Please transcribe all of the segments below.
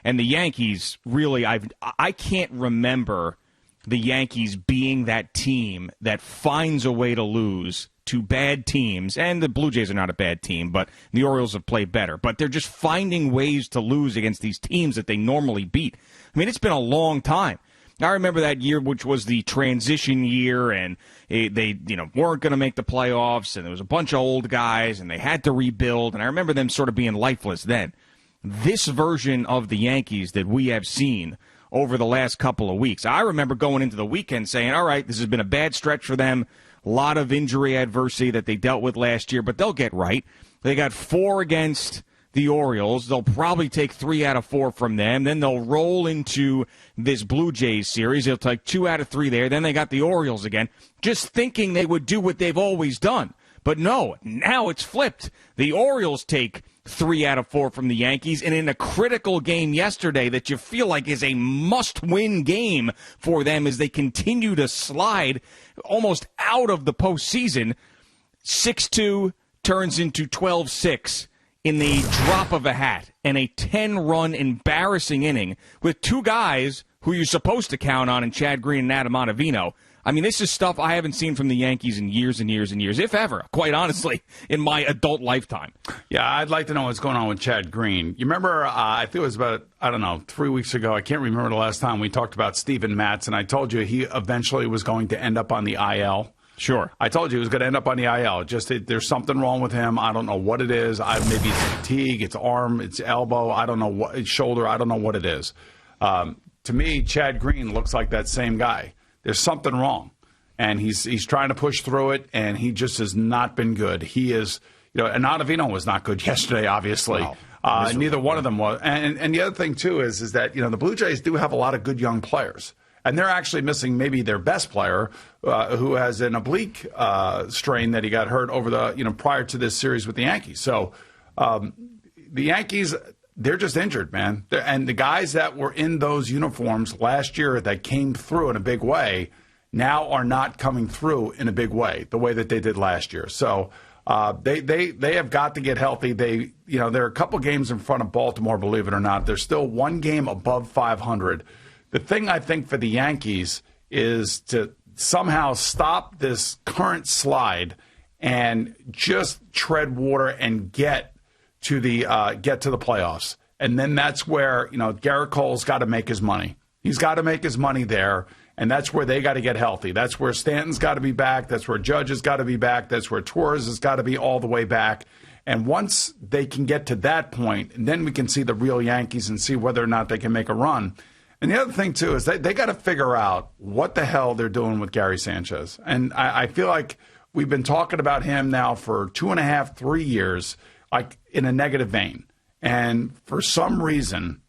And the Yankees, really, I can't remember the Yankees being that team that finds a way to lose to bad teams. And the Blue Jays are not a bad team, but the Orioles have played better. But they're just finding ways to lose against these teams that they normally beat. I mean, it's been a long time. I remember that year, which was the transition year, and they weren't going to make the playoffs, and there was a bunch of old guys, and they had to rebuild, and I remember them sort of being lifeless then. This version of the Yankees that we have seen over the last couple of weeks, I remember going into the weekend saying, all right, this has been a bad stretch for them, a lot of injury adversity that they dealt with last year, but they'll get right. They got 4 against the Orioles. They'll probably take 3 out of 4 from them. Then they'll roll into this Blue Jays series. They'll take 2 out of 3 there. Then they got the Orioles again, just thinking they would do what they've always done. But no, now it's flipped. The Orioles take 3 out of 4 from the Yankees, and in a critical game yesterday that you feel like is a must-win game for them as they continue to slide almost out of the postseason, 6-2 turns into 12-6. In the drop of a hat, and a 10-run embarrassing inning with 2 guys who you're supposed to count on in Chad Green and Adam Ottavino. I mean, this is stuff I haven't seen from the Yankees in years and years and years, if ever, quite honestly, in my adult lifetime. Yeah, I'd like to know what's going on with Chad Green. You remember, I think it was about, 3 weeks ago, I can't remember the last time we talked about Steven Matz, and I told you he eventually was going to end up on the IL. Sure. I told you he was going to end up on the IL. There's something wrong with him. I don't know what it is. Maybe it's fatigue, it's arm, it's elbow. I don't know what, it's shoulder. I don't know what it is. To me, Chad Green looks like that same guy. There's something wrong, and he's trying to push through it, and he just has not been good. He is, and Ottavino was not good yesterday, obviously. Wow. Neither one of them was. And the other thing too is that the Blue Jays do have a lot of good young players. And they're actually missing maybe their best player, who has an oblique strain that he got hurt over the prior to this series with the Yankees. So the Yankees, they're just injured, man. And the guys that were in those uniforms last year that came through in a big way now are not coming through in a big way, the way that they did last year. So they have got to get healthy. They're a couple games in front of Baltimore, believe it or not. They're still 1 game above 500. The thing I think for the Yankees is to somehow stop this current slide and just tread water and get to the playoffs. And then that's where, Garrett Cole's got to make his money. He's got to make his money there, and that's where they got to get healthy. That's where Stanton's got to be back. That's where Judge has got to be back. That's where Torres has got to be all the way back. And once they can get to that point, then we can see the real Yankees and see whether or not they can make a run. And the other thing, too, is they got to figure out what the hell they're doing with Gary Sanchez. And I feel like we've been talking about him now for 2.5, 3 years, like in a negative vein. And for some reason,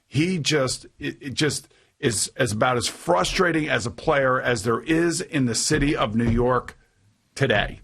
he just is about as frustrating as a player as there is in the city of New York today.